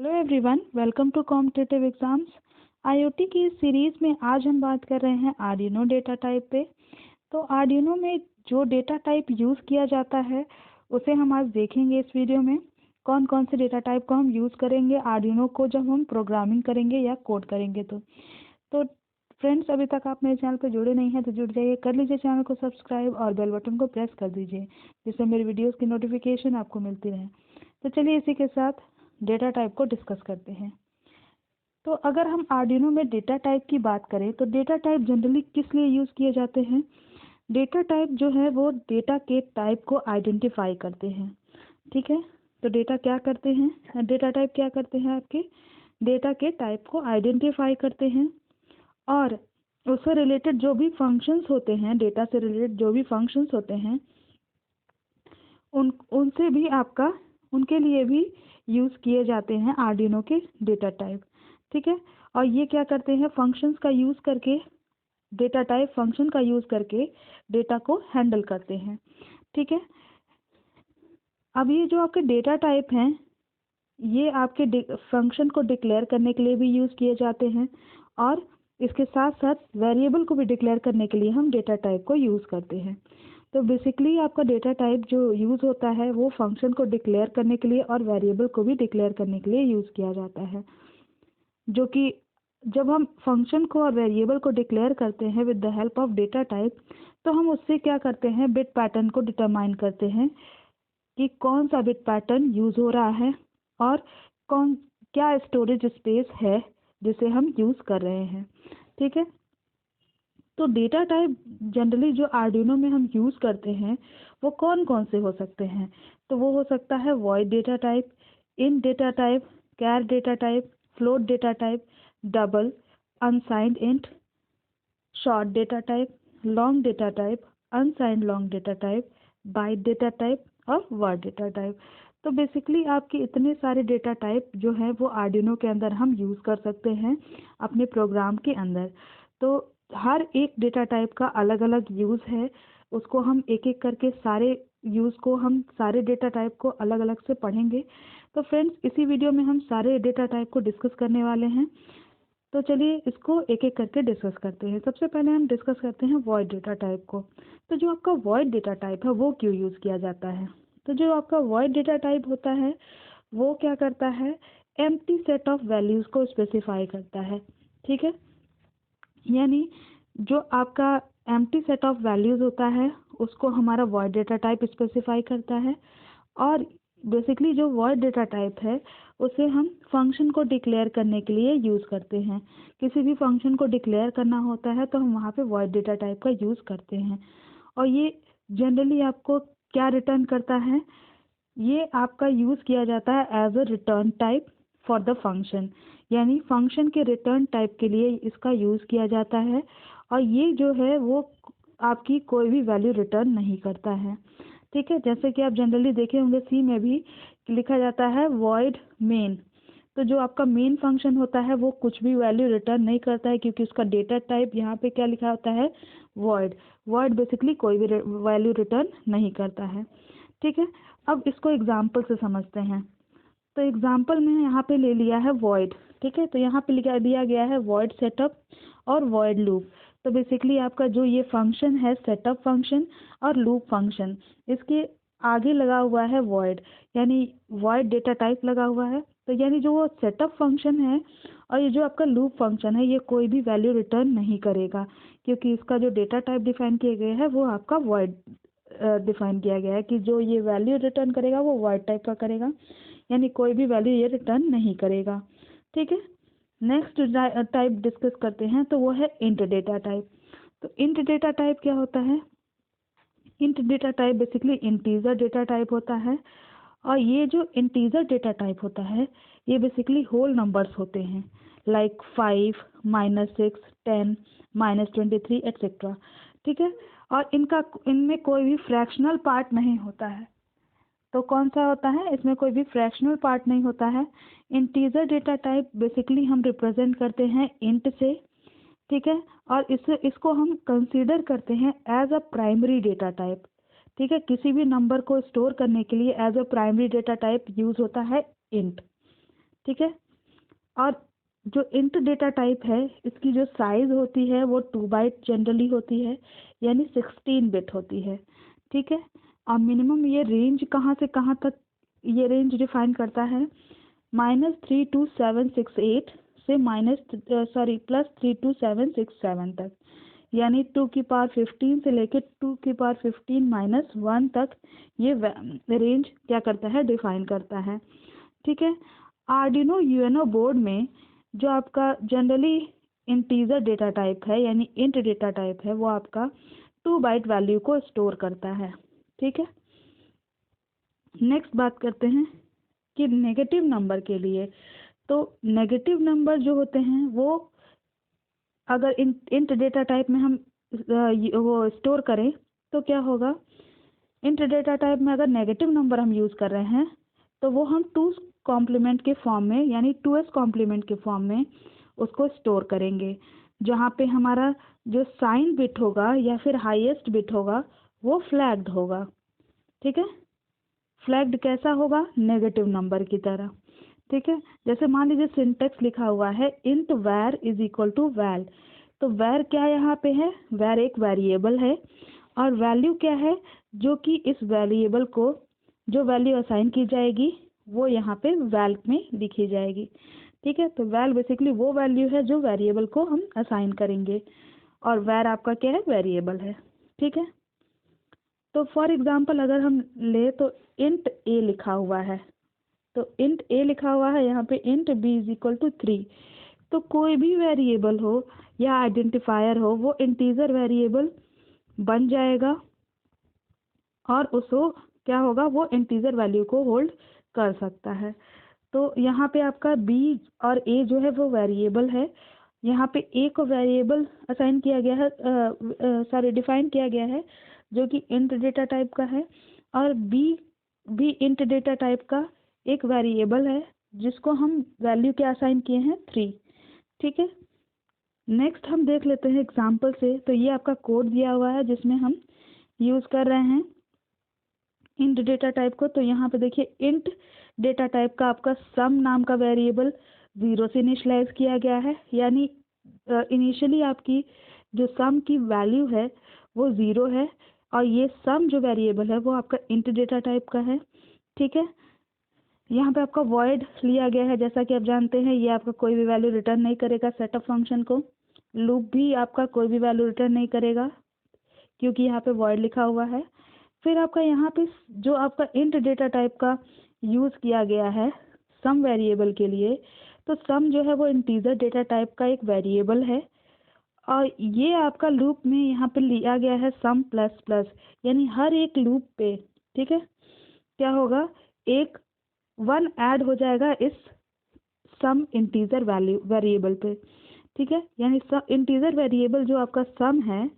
Hello everyone, welcome to competitive exams. IoT की इस series में आज हम बात कर रहे हैं आर्डिनो डेटा टाइप पे। तो आर्डिनो में जो डेटा टाइप यूज़ किया जाता है उसे हम आज देखेंगे इस वीडियो में। कौन कौन से डेटा टाइप को हम यूज़ करेंगे आर्डिनो को जब हम प्रोग्रामिंग करेंगे या कोड करेंगे। तो फ्रेंड्स, अभी तक आप मेरे चैनल पर जुड़े नहीं हैं तो जुड़ जाइए, कर लीजिए चैनल को सब्सक्राइब और बेल बटन को प्रेस कर दीजिए जिससे मेरी वीडियोज़ की नोटिफिकेशन आपको मिलती रहे। तो चलिए इसी के साथ डेटा टाइप को डिस्कस करते हैं। तो अगर हम आर्डिनो में डेटा टाइप की बात करें तो डेटा टाइप जनरली किस लिए यूज़ किए जाते हैं। डेटा टाइप जो है वो डेटा के टाइप को आइडेंटिफाई करते हैं। ठीक है, तो डेटा क्या करते हैं, डेटा टाइप क्या करते हैं, आपके डेटा के टाइप को आइडेंटिफाई करते हैं और उससे रिलेटेड जो भी फंक्शंस होते हैं, डेटा से रिलेटेड जो भी फंक्शंस होते हैं उनसे भी उनके लिए भी यूज़ किए जाते हैं आर्डिनो के डेटा टाइप। ठीक है, और ये क्या करते हैं, फंक्शंस का यूज़ करके, डेटा टाइप फंक्शन का यूज़ करके डेटा को हैंडल करते हैं। ठीक है, अब ये जो आपके डेटा टाइप हैं ये आपके फंक्शन को डिक्लेयर करने के लिए भी यूज़ किए जाते हैं और इसके साथ साथ वेरिएबल को भी डिक्लेयर करने के लिए हम डेटा टाइप को यूज़ करते हैं। तो बेसिकली आपका डेटा टाइप जो यूज़ होता है वो फंक्शन को डिक्लेयर करने के लिए और वेरिएबल को भी डिक्लेयर करने के लिए यूज़ किया जाता है, जो कि जब हम फंक्शन को और वेरिएबल को डिक्लेयर करते हैं with the help of data type तो हम उससे क्या करते हैं, बिट पैटर्न को डिटरमाइन करते हैं कि कौन सा बिट पैटर्न यूज़ हो रहा है और क्या स्टोरेज स्पेस है जिसे हम यूज़ कर रहे हैं। ठीक है, तो डेटा टाइप जनरली जो आर्डिनो में हम यूज़ करते हैं वो कौन कौन से हो सकते हैं, तो वो हो सकता है void data type, int data type, char data type, float data type, double, unsigned int, short data type, long data type, unsigned long data type, byte data type और वर्ड डेटा टाइप। तो basically आपके इतने सारे data type जो है वो Arduino के अंदर हम यूज़ कर सकते हैं अपने प्रोग्राम के अंदर। तो हर एक डेटा टाइप का अलग अलग यूज़ है, उसको हम एक एक करके सारे यूज़ को, हम सारे डेटा टाइप को अलग अलग से पढ़ेंगे। तो फ्रेंड्स, इसी वीडियो में हम सारे डेटा टाइप को डिस्कस करने वाले हैं। तो चलिए इसको एक एक करके डिस्कस करते हैं। सबसे पहले हम डिस्कस करते हैं वॉइड डेटा टाइप को। तो जो आपका वॉइड डेटा टाइप है वो क्यों यूज़ किया जाता है, तो जो आपका वॉइड डेटा टाइप होता है वो क्या करता है, एम्प्टी सेट ऑफ वैल्यूज़ को स्पेसिफाई करता है। ठीक है, यानी जो आपका एम्प्टी सेट ऑफ वैल्यूज़ होता है उसको हमारा वॉइड डेटा टाइप स्पेसिफाई करता है। और बेसिकली जो वॉइड डेटा टाइप है उसे हम फंक्शन को डिक्लेयर करने के लिए यूज़ करते हैं। किसी भी फंक्शन को डिक्लेयर करना होता है तो हम वहाँ पे वॉइड डेटा टाइप का यूज़ करते हैं। और ये जनरली आपको क्या रिटर्न करता है, ये आपका यूज़ किया जाता है as a return type for the function, यानी फंक्शन के रिटर्न टाइप के लिए इसका यूज़ किया जाता है। और ये जो है वो आपकी कोई भी वैल्यू रिटर्न नहीं करता है। ठीक है, जैसे कि आप जनरली देखे होंगे सी में भी लिखा जाता है वॉइड मेन। तो जो आपका मेन फंक्शन होता है वो कुछ भी वैल्यू रिटर्न नहीं करता है क्योंकि उसका डेटा टाइप यहाँ पे क्या लिखा होता है, वॉइड। वॉइड बेसिकली कोई भी वैल्यू रिटर्न नहीं करता है। ठीक है, अब इसको एग्जाम्पल से समझते हैं। तो एग्जाम्पल में यहाँ पे ले लिया है वॉइड। ठीक है, तो यहाँ पे दिया गया है वॉइड सेटअप और वॉइड लूप। तो बेसिकली आपका जो ये फंक्शन है सेटअप फंक्शन और लूप फंक्शन, इसके आगे लगा हुआ है वॉइड, यानी वॉइड डेटा टाइप लगा हुआ है। तो यानी जो वो सेटअप फंक्शन है और ये जो आपका लूप फंक्शन है ये कोई भी वैल्यू रिटर्न नहीं करेगा क्योंकि इसका जो डेटा टाइप डिफाइन किया गया है वो आपका वॉइड डिफाइन किया गया है कि जो ये वैल्यू रिटर्न करेगा वो वॉइड टाइप का करेगा, यानी कोई भी वैल्यू ये रिटर्न नहीं करेगा। ठीक है, नेक्स्ट टाइप डिस्कस करते हैं तो वो है इंट डेटा टाइप। तो इंट डेटा टाइप क्या होता है, int data type basically integer data type होता है। और ये जो इंटीजर डेटा टाइप होता है ये बेसिकली होल नंबर्स होते हैं, लाइक 5, -6, 10, -23 एट्सेट्रा। ठीक है, और इनमें कोई भी फ्रैक्शनल पार्ट नहीं होता है। तो कौन सा होता है, इसमें कोई भी फ्रैक्शनल पार्ट नहीं होता है। इंटीजर डेटा टाइप बेसिकली हम रिप्रेजेंट करते हैं इंट से। ठीक है, और इसको हम कंसीडर करते हैं as a primary data type. ठीक है, किसी भी नंबर को स्टोर करने के लिए as a primary data type use होता है इंट। ठीक है। और जो इंट डेटा टाइप है इसकी जो साइज़ होती है वो 2 बाइट जनरली होती है, यानी 16 बिट होती है। ठीक है। और मिनिमम ये रेंज कहाँ से कहाँ तक ये रेंज डिफाइन करता है, -32768 से +32767 तक, यानी 2⁻15 से लेकर 2⁻15 -1 तक ये रेंज क्या करता है, डिफाइन करता है। ठीक है। आर्डिनो यूएनओ बोर्ड में जो आपका जनरली इंटीजर डेटा टाइप है यानी इंट डेटा टाइप है वो आपका 2 बाइट वैल्यू को स्टोर करता है। ठीक है। नेक्स्ट बात करते हैं कि नेगेटिव नंबर के लिए, तो नेगेटिव नंबर जो होते हैं वो अगर इंट डेटा टाइप में हम वो स्टोर करें तो क्या होगा, इंट डेटा टाइप में अगर नेगेटिव नंबर हम यूज़ कर रहे हैं तो वो हम 2 कॉम्प्लीमेंट के फॉर्म में यानी 2s कॉम्प्लीमेंट के फॉर्म में उसको स्टोर करेंगे, जहाँ पे हमारा जो साइन बिट होगा या फिर हाईएस्ट बिट होगा वो फ्लैग्ड होगा। ठीक है। फ्लैग्ड कैसा होगा, नेगेटिव नंबर की तरह। ठीक है। जैसे मान लीजिए सिंटेक्स लिखा हुआ है इंट वैर इज इक्वल टू वैल, तो वैर क्या यहाँ पे है, वैर एक वेरिएबल है और वैल्यू क्या है, जो कि इस वेरिएबल को जो वैल्यू असाइन की जाएगी वो यहाँ पे वैल में लिखी जाएगी। ठीक है। तो वैल बेसिकली वो वैल्यू है जो वेरिएबल को हम असाइन करेंगे और वैर आपका क्या है, वेरिएबल है। ठीक है। तो फॉर एग्जांपल अगर हम ले तो इंट ए लिखा हुआ है, तो इंट ए लिखा हुआ है यहाँ पे int b is equal to 3, तो कोई भी वेरिएबल हो या आइडेंटिफायर हो वो इंटीजर वेरिएबल बन जाएगा और उसको क्या होगा, वो इंटीजर वैल्यू को होल्ड कर सकता है। तो यहाँ पे आपका बी और ए जो है वो वेरिएबल है, यहाँ पे ए को वेरिएबल असाइन किया गया है, डिफाइन किया गया है जो कि इंट डेटा टाइप का है, और बी भी इंट डेटा टाइप का एक वेरिएबल है जिसको हम वैल्यू क्या असाइन किए हैं, 3। ठीक है। नेक्स्ट हम देख लेते हैं एग्जाम्पल से। तो ये आपका कोड दिया हुआ है जिसमें हम यूज़ कर रहे हैं इंट डेटा टाइप को। तो यहाँ पे देखिए इंट डेटा टाइप का आपका सम नाम का वेरिएबल 0 से इनिशलाइज किया गया है, यानी इनिशियली आपकी जो सम की वैल्यू है वो 0 है और ये सम जो वेरिएबल है वो आपका इंट डेटा टाइप का है। ठीक है। यहाँ पे आपका वॉइड लिया गया है, जैसा कि आप जानते हैं ये आपका कोई भी वैल्यू रिटर्न नहीं करेगा सेटअप फंक्शन को। लूप भी आपका कोई भी वैल्यू रिटर्न नहीं करेगा क्योंकि यहाँ पे वॉइड लिखा हुआ है। फिर आपका यहाँ पे जो आपका इंट डेटा टाइप का यूज़ किया गया है सम वेरिएबल के लिए, तो सम जो है वो इंटीजर डेटा टाइप का एक वेरिएबल है और ये आपका लूप में यहाँ पे लिया गया है सम प्लस प्लस, यानी हर एक लूप पे, ठीक है, क्या होगा, एक 1 ऐड हो जाएगा इस सम इंटीजर वैल्यू वेरिएबल पे। ठीक है। यानी इंटीजर वेरिएबल जो आपका सम है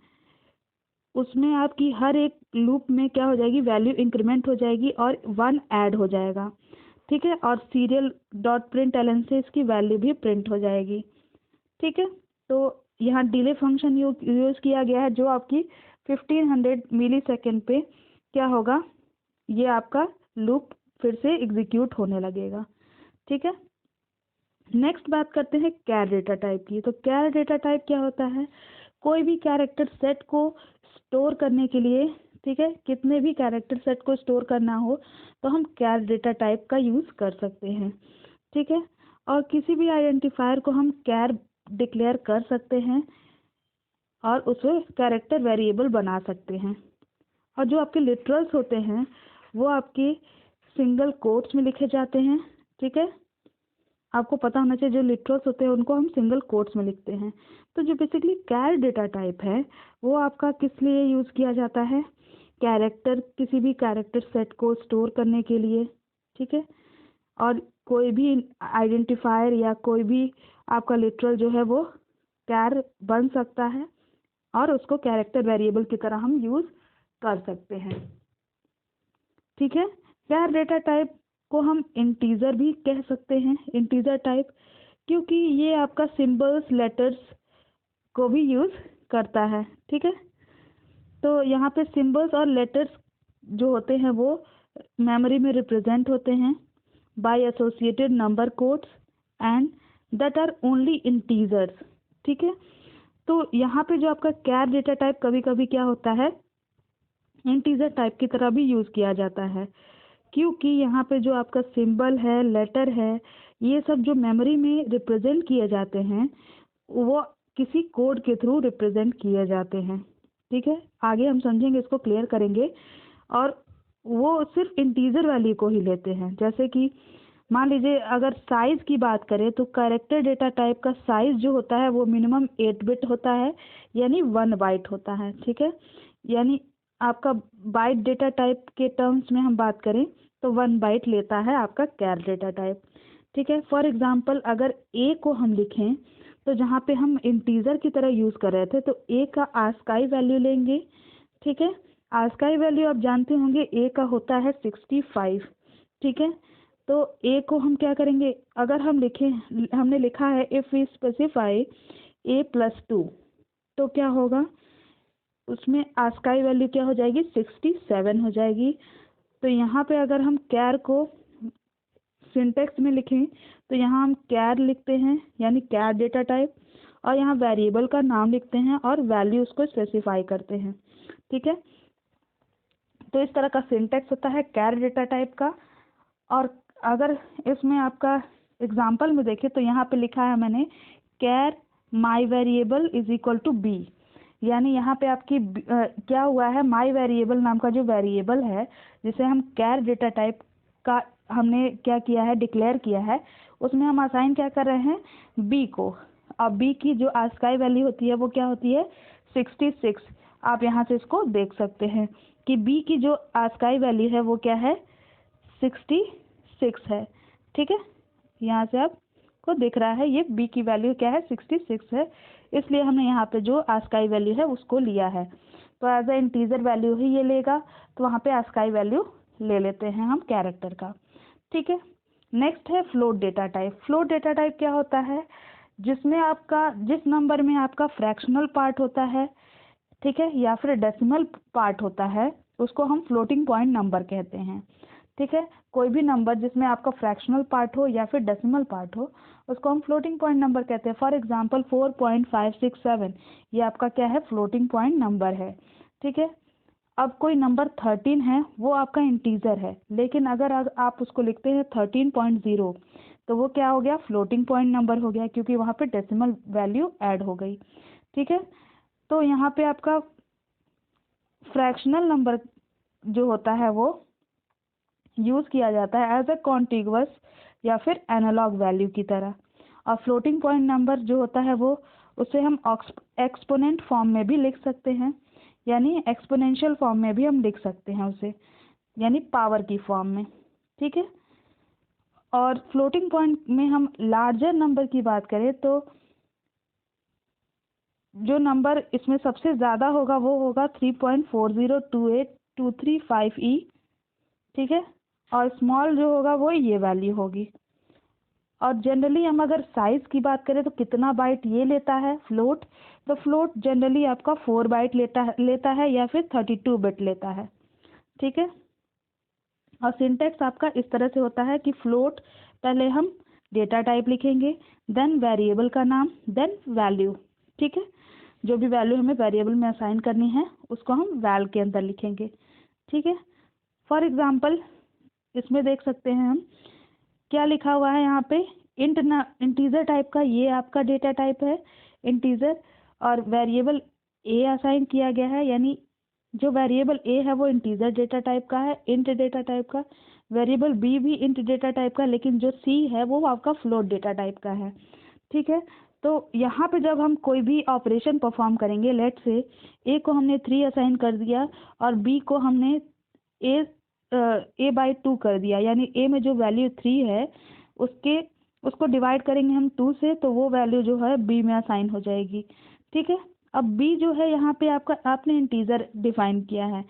उसमें आपकी हर एक लूप में क्या हो जाएगी, वैल्यू इंक्रीमेंट हो जाएगी और 1 ऐड हो जाएगा। ठीक है। और सीरियल डॉट प्रिंट एलन से इसकी वैल्यू भी प्रिंट हो जाएगी। ठीक है। तो यहाँ डिले फंक्शन यूज़ किया गया है जो आपकी 1500 मिली सेकेंड पे क्या होगा, ये आपका लूप फिर से एग्जीक्यूट होने लगेगा। ठीक है। नेक्स्ट बात करते हैं कैर डेटा टाइप की। तो कैर डेटा टाइप क्या होता है, कोई भी कैरेक्टर सेट को स्टोर करने के लिए, ठीक है, कितने भी कैरेक्टर सेट को स्टोर करना हो तो हम कैर डेटा टाइप का यूज़ कर सकते हैं। ठीक है। और किसी भी आइडेंटिफायर को हम कैर डिक्लेयर कर सकते हैं और उसे कैरेक्टर वेरिएबल बना सकते हैं। और जो आपके लिटरल्स होते हैं वो आपके सिंगल कोट्स में लिखे जाते हैं। ठीक है। आपको पता होना चाहिए जो लिटरल्स होते हैं उनको हम सिंगल कोट्स में लिखते हैं। तो जो बेसिकली कैर डेटा टाइप है वो आपका किस लिए यूज़ किया जाता है, कैरेक्टर, किसी भी कैरेक्टर सेट को स्टोर करने के लिए। ठीक है। और कोई भी आइडेंटिफायर या कोई भी आपका लिटरल जो है वो कैर बन सकता है और उसको कैरेक्टर वेरिएबल की तरह हम यूज़ कर सकते हैं। ठीक है। कैर डेटा टाइप को हम इंटीजर भी कह सकते हैं, इंटीजर टाइप, क्योंकि ये आपका सिंबल्स लेटर्स को भी यूज़ करता है। ठीक है। तो यहाँ पे सिंबल्स और लेटर्स जो होते हैं वो मेमोरी में रिप्रेजेंट होते हैं by associated number codes. And that are only integers. ठीक है, तो यहाँ पे जो आपका कैर डेटा टाइप कभी कभी क्या होता है, इंटीजर टाइप की तरह भी यूज़ किया जाता है, क्योंकि यहाँ पे जो आपका सिंबल है, लेटर है, ये सब जो मेमोरी में रिप्रेजेंट किए जाते हैं वो किसी कोड के थ्रू रिप्रेजेंट किए जाते हैं। ठीक है, आगे हम समझेंगे, इसको क्लियर करेंगे। और वो सिर्फ इंटीजर वैल्यू को ही लेते हैं। जैसे कि मान लीजिए अगर साइज़ की बात करें तो कैरेक्टर डेटा टाइप का साइज़ जो होता है वो मिनिमम 8 बिट होता है, यानी 1 बाइट होता है। ठीक है, यानी आपका बाइट डेटा टाइप के टर्म्स में हम बात करें तो 1 बाइट लेता है आपका कैर डेटा टाइप। ठीक है, फॉर एग्जांपल अगर ए को हम लिखें तो जहाँ पे हम इंटीजर की तरह यूज़ कर रहे थे तो ए का आस्काई वैल्यू लेंगे। ठीक है, आस्काई वैल्यू आप जानते होंगे ए का होता है 65। ठीक है, तो ए को हम क्या करेंगे, अगर हम लिखें, हमने लिखा है इफ़ वी स्पेसिफाई a+2 तो क्या होगा, उसमें आस्काई वैल्यू क्या हो जाएगी, 67 हो जाएगी। तो यहाँ पे अगर हम कैर को सिंटेक्स में लिखें तो यहाँ हम कैर लिखते हैं, यानी कैर डेटा टाइप, और यहाँ वेरिएबल का नाम लिखते हैं और वैल्यू उसको स्पेसिफाई करते हैं। ठीक है, तो इस तरह का सिंटेक्स होता है कैर डेटा टाइप का। और अगर इसमें आपका एग्जांपल में देखें तो यहाँ पे लिखा है मैंने char my variable is equal to B, यानी यहाँ पे आपकी क्या हुआ है, माई वेरिएबल नाम का जो वेरिएबल है जिसे हम कैर डेटा टाइप का हमने क्या किया है, डिक्लेयर किया है, उसमें हम असाइन क्या कर रहे हैं, बी को। और बी की जो आस्काई वैल्यू होती है वो क्या होती है, 66। आप यहाँ से इसको देख सकते हैं कि बी की जो आस्काई वैल्यू है वो क्या है, 66 है। ठीक है, यहाँ से आपको दिख रहा है ये बी की वैल्यू क्या है, 66 है, इसलिए हमने यहाँ पे जो आस्काई वैल्यू है उसको लिया है। तो एज ए इंटीजर वैल्यू ही ये लेगा, तो वहाँ पे आस्काई वैल्यू ले लेते हैं हम कैरेक्टर का। ठीक है, नेक्स्ट है float data type. Float data type क्या होता है, जिसमें आपका जिस नंबर में आपका फ्रैक्शनल पार्ट होता है, ठीक है, या फिर डेसिमल पार्ट होता है, उसको हम फ्लोटिंग पॉइंट नंबर कहते हैं। ठीक है, कोई भी नंबर जिसमें आपका फ्रैक्शनल पार्ट हो या फिर डेसिमल पार्ट हो उसको हम फ्लोटिंग पॉइंट नंबर कहते हैं। फॉर एग्जांपल 4.567 ये आपका क्या है, फ्लोटिंग पॉइंट नंबर है। ठीक है, अब कोई नंबर 13 है, वो आपका इंटीजर है, लेकिन अगर आप उसको लिखते हैं 13.0 तो वो क्या हो गया, फ्लोटिंग पॉइंट नंबर हो गया, क्योंकि वहाँ पे डेसिमल वैल्यू ऐड हो गई। ठीक है, तो यहाँ पे आपका फ्रैक्शनल नंबर जो होता है वो यूज़ किया जाता है एज ए कॉन्टिग्युअस या फिर एनालॉग वैल्यू की तरह। और फ्लोटिंग पॉइंट नंबर जो होता है वो उसे हम एक्सपोनेंट फॉर्म में भी लिख सकते हैं, यानी एक्सपोनेंशियल फॉर्म में भी हम लिख सकते हैं उसे, यानी पावर की फॉर्म में। ठीक है, और फ्लोटिंग पॉइंट में हम लार्जर नंबर की बात करें तो जो नंबर इसमें सबसे ज़्यादा होगा वो होगा 3.4028235E। ठीक है, और स्मॉल जो होगा वो ये वैल्यू होगी। और जनरली हम अगर साइज़ की बात करें तो कितना बाइट ये लेता है फ्लोट, तो फ्लोट जनरली आपका 4 बाइट लेता है या फिर 32 बिट लेता है। ठीक है, और सिंटेक्स आपका इस तरह से होता है कि फ्लोट पहले हम डेटा टाइप लिखेंगे, देन वेरिएबल का नाम, देन वैल्यू। ठीक है, जो भी वैल्यू हमें वेरिएबल में असाइन करनी है उसको हम वैल के अंदर लिखेंगे। ठीक है, फॉर एग्जांपल इसमें देख सकते हैं हम क्या लिखा हुआ है यहाँ पे, इंटीजर टाइप का ये आपका डेटा टाइप है इंटीजर, और वेरिएबल ए असाइन किया गया है, यानी जो वेरिएबल ए है वो इंटीजर डेटा टाइप का है, इंट डेटा टाइप का। वेरिएबल बी भी इंट डेटा टाइप का, लेकिन जो सी है वो आपका फ्लोट डेटा टाइप का है। ठीक है, तो यहाँ पे जब हम कोई भी ऑपरेशन परफॉर्म करेंगे, लेट से ए को हमने 3 असाइन कर दिया और बी को हमने ए A/2 कर दिया, यानी ए में जो वैल्यू 3 है उसके उसको डिवाइड करेंगे हम 2 से, तो वो वैल्यू जो है बी में असाइन हो जाएगी। ठीक है, अब बी जो है यहाँ पे आपने इंटीजर डिफाइन किया है,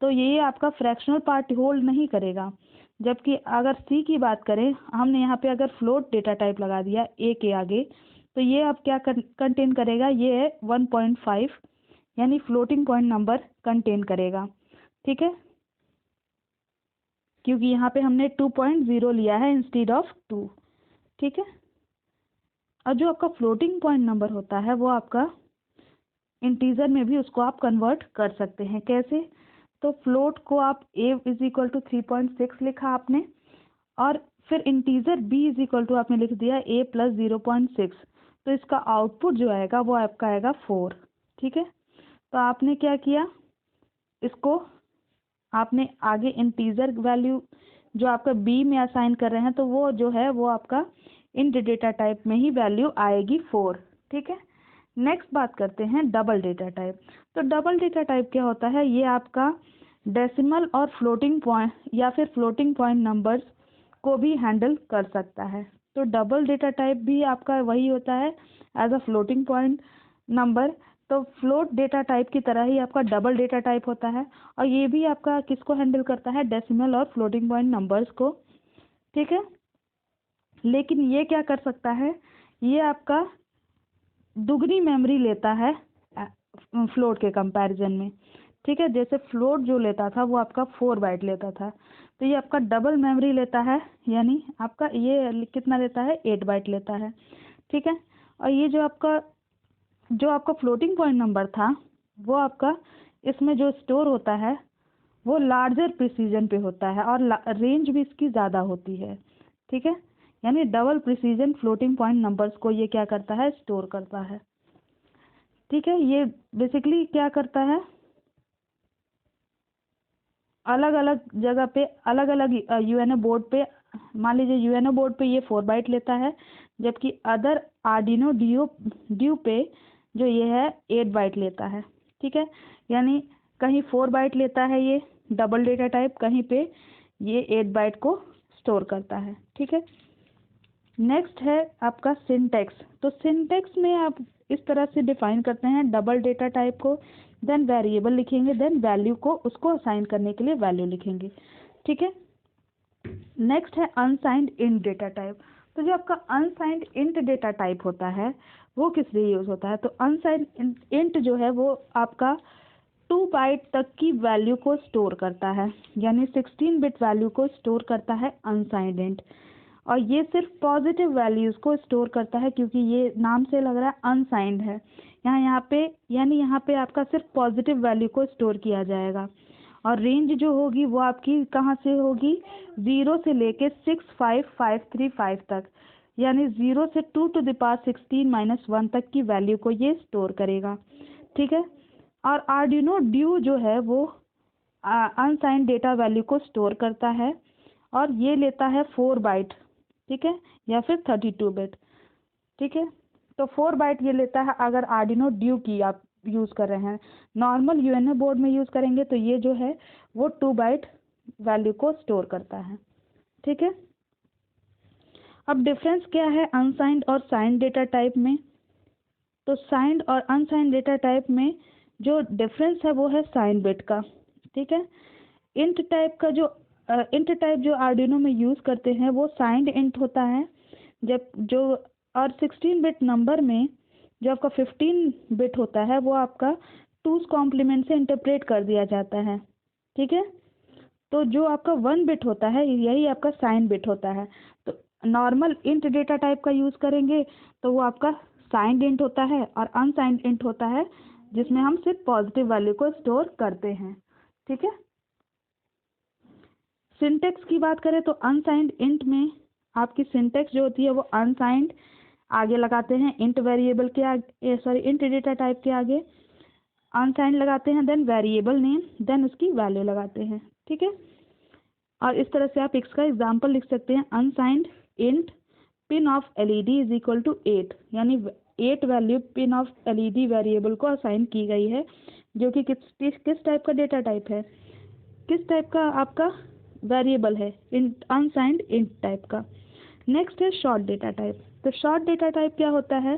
तो ये आपका फ्रैक्शनल पार्ट होल्ड नहीं करेगा। जबकि अगर सी की बात करें, हमने यहाँ पे अगर फ्लोट डेटा टाइप लगा दिया ए के आगे, तो ये अब क्या कंटेन करेगा, ये है 1.5, यानी फ्लोटिंग पॉइंट नंबर कंटेन करेगा। ठीक है, क्योंकि यहाँ पे हमने 2.0 लिया है इंस्टेड ऑफ 2। ठीक है, और जो आपका फ्लोटिंग पॉइंट नंबर होता है वो आपका इंटीजर में भी उसको आप कन्वर्ट कर सकते हैं। कैसे? तो फ्लोट को आप a इज इक्वल टू 3.6 लिखा आपने, और फिर integer b is equal to आपने लिख दिया a प्लस 0.6, तो इसका आउटपुट जो आएगा वो आपका आएगा 4। ठीक है, तो आपने क्या किया, इसको आपने आगे इंटीजर वैल्यू जो आपका b में असाइन कर रहे हैं, तो वो जो है वो आपका इंट डेटा टाइप में ही वैल्यू आएगी 4। ठीक है, नेक्स्ट बात करते हैं डबल डेटा टाइप। तो डबल डेटा टाइप क्या होता है, ये आपका डेसिमल और फ्लोटिंग पॉइंट या फिर फ्लोटिंग पॉइंट नंबर्स को भी हैंडल कर सकता है। तो डबल डेटा टाइप भी आपका वही होता है as a floating point number. तो फ्लोट डेटा टाइप की तरह ही आपका डबल डेटा टाइप होता है, और ये भी आपका किसको हैंडल करता है, डेसिमल और फ्लोटिंग पॉइंट नंबर्स को। ठीक है, लेकिन ये क्या कर सकता है, ये आपका दुगनी मेमोरी लेता है फ्लोट के कंपैरिजन में। ठीक है, जैसे फ्लोट जो लेता था वो आपका 4 बाइट लेता था, तो ये आपका डबल मेमोरी लेता है, यानी आपका ये कितना लेता है, 8 बाइट लेता है। ठीक है, और ये जो आपका फ्लोटिंग पॉइंट नंबर था वो आपका इसमें जो स्टोर होता है वो लार्जर प्रिसीजन पे होता है, और रेंज भी इसकी ज़्यादा होती है। ठीक है, यानी double precision floating point numbers को ये क्या करता है, स्टोर करता है। ठीक है, ये बेसिकली क्या करता है, अलग अलग जगह पे अलग अलग यूएनओ बोर्ड पे, मान लीजिए यूएनओ बोर्ड पे ये 4 बाइट लेता है, जबकि अदर आर्डिनो ड्यू पे जो ये है 8 बाइट लेता है। ठीक है, यानी कहीं 4 बाइट लेता है ये डबल डेटा टाइप, कहीं पे ये 8 बाइट को स्टोर करता है। ठीक है, नेक्स्ट है आपका सिंटेक्स। तो सिंटेक्स में आप इस तरह से डिफाइन करते हैं डबल डेटा टाइप को, देन वेरिएबल लिखेंगे, देन वैल्यू को उसको असाइन करने के लिए वैल्यू लिखेंगे। ठीक है, नेक्स्ट है अनसाइंड इंट डेटा टाइप। तो जो आपका अनसाइंड इंट डेटा टाइप होता है वो किस लिए यूज होता है, तो अनसाइंड इंट जो है वो आपका 2 बाइट तक की वैल्यू को स्टोर करता है, यानी 16 बिट वैल्यू को स्टोर करता है अनसाइंड इंट। और ये सिर्फ पॉजिटिव वैल्यूज़ को स्टोर करता है, क्योंकि ये नाम से लग रहा है अनसाइंड है, यहाँ पे यानी यहाँ पे आपका सिर्फ पॉजिटिव वैल्यू को स्टोर किया जाएगा। और रेंज जो होगी वो आपकी कहाँ से होगी, 0 से लेके 65535 तक, यानी 0 से 2 टू द पावर 16 - 1 तक की वैल्यू को ये स्टोर करेगा। ठीक है, और आर्डिनो ड्यू जो है वो अनसाइंड डेटा वैल्यू को स्टोर करता है, और ये लेता है 4 बाइट। ठीक है, या फिर 32 बिट। ठीक है, तो 4 बाइट ये लेता है अगर आर्डिनो ड्यू की आप यूज़ कर रहे हैं। नॉर्मल यूएनओ बोर्ड में यूज़ करेंगे तो ये जो है वो 2 बाइट वैल्यू को स्टोर करता है। ठीक है, अब डिफरेंस क्या है अनसाइंड और साइंड डेटा टाइप में। तो साइंड और अनसाइंड डेटा टाइप में जो डिफरेंस है वो है साइन बिट का। ठीक है, इंट टाइप जो आर्डिनो में यूज़ करते हैं वो साइंड इंट होता है, जब जो और 16 बिट नंबर में जो आपका 15 बिट होता है वो आपका 2's कॉम्प्लीमेंट से इंटरप्रेट कर दिया जाता है। ठीक है, तो जो आपका 1 बिट होता है यही आपका साइन बिट होता है। तो नॉर्मल इंट डेटा टाइप का यूज़ करेंगे तो वो आपका साइंड इंट होता है, और अनसाइंड इंट होता है जिसमें हम सिर्फ पॉजिटिव वैल्यू को स्टोर करते हैं। ठीक है, सिंटेक्स की बात करें तो अनसाइंड इंट में आपकी सिंटेक्स जो होती है वो अनसाइंड आगे लगाते हैं, इंट वेरिएबल के आगे, सॉरी इंट डेटा टाइप के आगे अनसाइंड लगाते हैं, देन वेरिएबल नेम, देन उसकी वैल्यू लगाते हैं। ठीक है, और इस तरह से आप इसका एग्जांपल लिख सकते हैं, unsigned int pin of LED is equal to 8, यानी 8 value pin of LED variable को असाइन की गई है, जो कि किस टाइप का डेटा टाइप है, किस टाइप का आपका वेरिएबल है, इंट अनसाइंड इंट टाइप का। नेक्स्ट है शॉर्ट डेटा टाइप। तो शॉर्ट डेटा टाइप क्या होता है,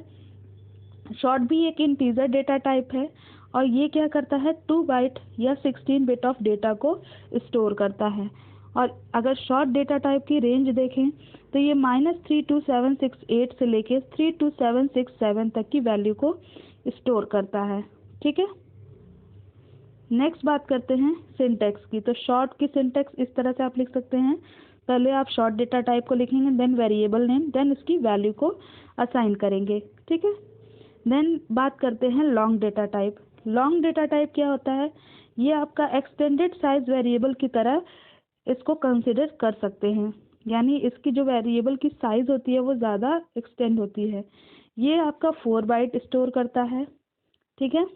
शॉर्ट भी एक इंटीजर डेटा टाइप है, और ये क्या करता है 2 बाइट या 16 बिट ऑफ डेटा को स्टोर करता है। और अगर शॉर्ट डेटा टाइप की रेंज देखें तो ये -32768 से लेके 32767 तक की वैल्यू को स्टोर करता है। ठीक है, नेक्स्ट बात करते हैं सिंटेक्स की। तो शॉर्ट की सिंटेक्स इस तरह से आप लिख सकते हैं, पहले आप शॉर्ट डेटा टाइप को लिखेंगे, देन वेरिएबल नेम, देन इसकी वैल्यू को असाइन करेंगे, ठीक है। देन बात करते हैं long data type. Long data type क्या होता है? ये आपका एक्सटेंडेड साइज वेरिएबल की तरह इसको कंसिडर कर सकते हैं, यानी इसकी जो वेरिएबल की साइज होती है वो ज़्यादा एक्सटेंड होती है। ये आपका 4 बाइट स्टोर करता है, ठीक है,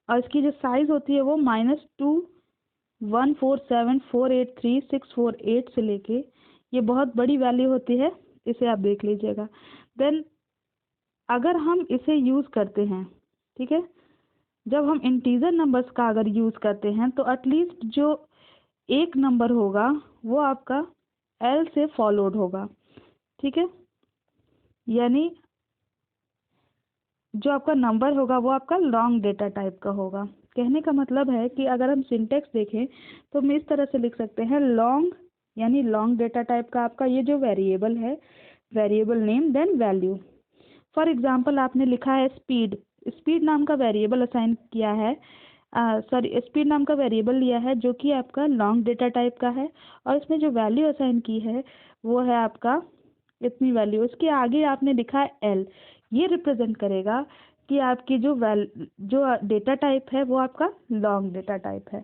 और इसकी जो साइज होती है वो -21474833648 से लेके, ये बहुत बड़ी वैल्यू होती है, इसे आप देख लीजिएगा। देन अगर हम इसे यूज़ करते हैं, ठीक है, जब हम इंटीजर नंबर्स का अगर यूज़ करते हैं तो एटलीस्ट जो एक नंबर होगा वो आपका एल से फॉलोड होगा, ठीक है, यानी जो आपका नंबर होगा वो आपका लॉन्ग डेटा टाइप का होगा। कहने का मतलब है कि अगर हम सिंटेक्स देखें तो हम इस तरह से लिख सकते हैं, लॉन्ग यानी लॉन्ग डेटा टाइप का आपका ये जो वेरिएबल है, variable name then value. For example आपने लिखा है स्पीड, स्पीड नाम का वेरिएबल असाइन किया है, स्पीड नाम का वेरिएबल लिया है जो कि आपका लॉन्ग डेटा टाइप का है, और इसमें जो वैल्यू असाइन की है वो है आपका इतनी वैल्यू। इसके आगे आपने लिखा है एल, ये रिप्रेजेंट करेगा कि आपकी जो डेटा टाइप है वो आपका लॉन्ग डेटा टाइप है,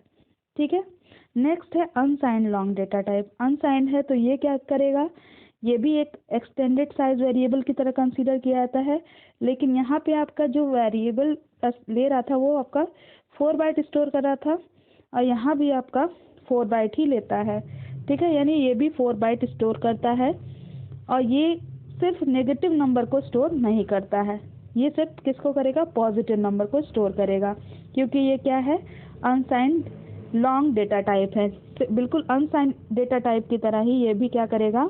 ठीक है। नेक्स्ट है unsigned long data type. Unsigned है तो ये क्या करेगा, ये भी एक एक्सटेंडेड साइज वेरिएबल की तरह कंसीडर किया जाता है, लेकिन यहाँ पे आपका जो वेरिएबल ले रहा था वो आपका 4 बाइट स्टोर कर रहा था, और यहाँ भी आपका 4 बाइट ही लेता है, ठीक है, यानी ये भी 4 बाइट स्टोर करता है, और ये सिर्फ नेगेटिव नंबर को स्टोर नहीं करता है, ये सिर्फ किसको करेगा, पॉजिटिव नंबर को स्टोर करेगा, क्योंकि ये क्या है, अनसाइंड लॉन्ग डेटा टाइप है। बिल्कुल अनसाइंड डेटा टाइप की तरह ही ये भी क्या करेगा,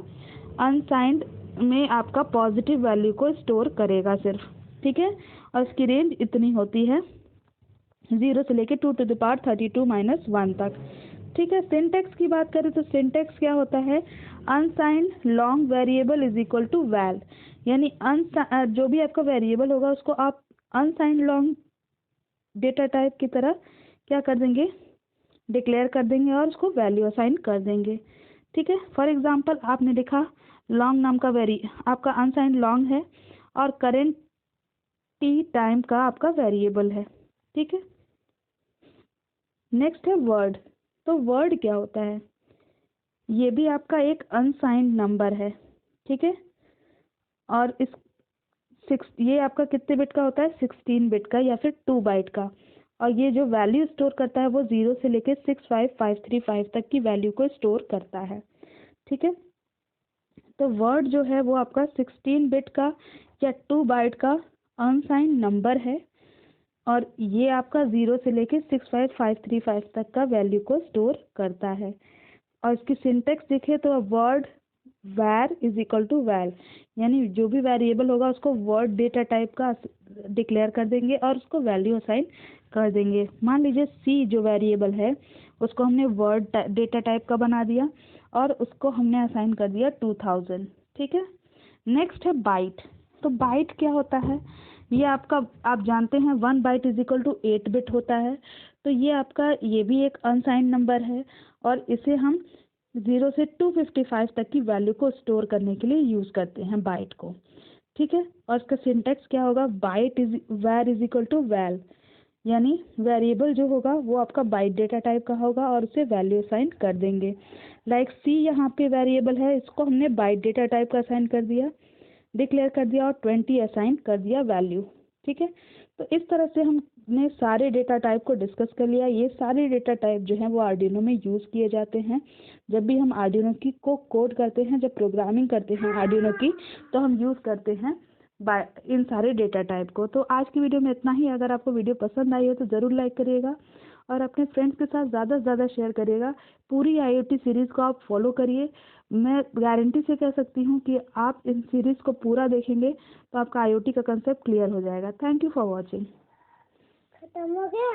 अनसाइंड में आपका पॉजिटिव वैल्यू को स्टोर करेगा सिर्फ, ठीक है, और इसकी रेंज इतनी होती है 0 से लेके 2⁻32 - 1 तक, ठीक है। सिंटेक्स की बात करें तो सिंटेक्स क्या होता है, unsigned long variable is equal to val, यानी जो भी आपका वेरिएबल होगा उसको आप अनसाइंड लॉन्ग डेटा टाइप की तरह क्या कर देंगे, डिक्लेयर कर देंगे और उसको वैल्यू असाइन कर देंगे, ठीक है। फॉर एग्जांपल आपने लिखा लॉन्ग नाम का आपका अनसाइंड लॉन्ग है और करेंट टी टाइम का आपका वेरिएबल है, ठीक है। नेक्स्ट है वर्ड। तो वर्ड क्या होता है, ये भी आपका एक अनसाइंड नंबर है, ठीक है, और ये आपका कितने बिट का होता है, 16 बिट का या फिर 2 बाइट का, और ये जो वैल्यू स्टोर करता है वो 0 से लेके 65535 तक की वैल्यू को स्टोर करता है, ठीक है। तो वर्ड जो है वो आपका 16 बिट का या 2 बाइट का अनसाइंड नंबर है, और ये आपका 0 से लेके 65535 तक का वैल्यू को स्टोर करता है। और इसकी सिंटेक्स देखें तो वर्ड वैर इज इक्वल टू वैल, यानी जो भी वेरिएबल होगा उसको वर्ड डेटा टाइप का डिक्लेयर कर देंगे और उसको वैल्यू असाइन कर देंगे। मान लीजिए सी जो वेरिएबल है उसको हमने वर्ड डेटा टाइप का बना दिया और उसको हमने असाइन कर दिया 2000, ठीक है। नेक्स्ट है बाइट। तो बाइट क्या होता है, ये आपका आप जानते हैं 1 byte is equal to 8 bit होता है, तो ये आपका ये भी एक अनसाइंड नंबर है और इसे हम 0 से 255 तक की वैल्यू को स्टोर करने के लिए यूज़ करते हैं बाइट को, ठीक है। और इसका सिंटेक्स क्या होगा, बाइट वैर इज इक्वल टू वैल, यानी वेरिएबल जो होगा वो आपका बाइट डेटा टाइप का होगा और उसे वैल्यू असाइन कर देंगे। लाइक सी यहाँ पे वेरिएबल है, इसको हमने बाइट डेटा टाइप का असाइन कर दिया, डिक्लेयर कर दिया और 20 असाइन कर दिया वैल्यू, ठीक है। तो इस तरह से हमने सारे डेटा टाइप को डिस्कस कर लिया। ये सारे डेटा टाइप जो हैं वो आर्डिनो में यूज़ किए जाते हैं। जब भी हम आर्डिनो की को कोड करते हैं, जब प्रोग्रामिंग करते हैं आर्डिनो की, तो हम यूज़ करते हैं इन सारे डेटा टाइप को। तो आज की वीडियो में इतना ही। अगर आपको वीडियो पसंद आई हो तो ज़रूर लाइक करिएगा और अपने फ्रेंड्स के साथ ज़्यादा से ज़्यादा शेयर करिएगा। पूरी IoT सीरीज़ को आप फॉलो करिए। मैं गारंटी से कह सकती हूँ कि आप इन सीरीज़ को पूरा देखेंगे तो आपका IoT का कंसेप्ट क्लियर हो जाएगा। Thank you for watching. खत्म हो गया।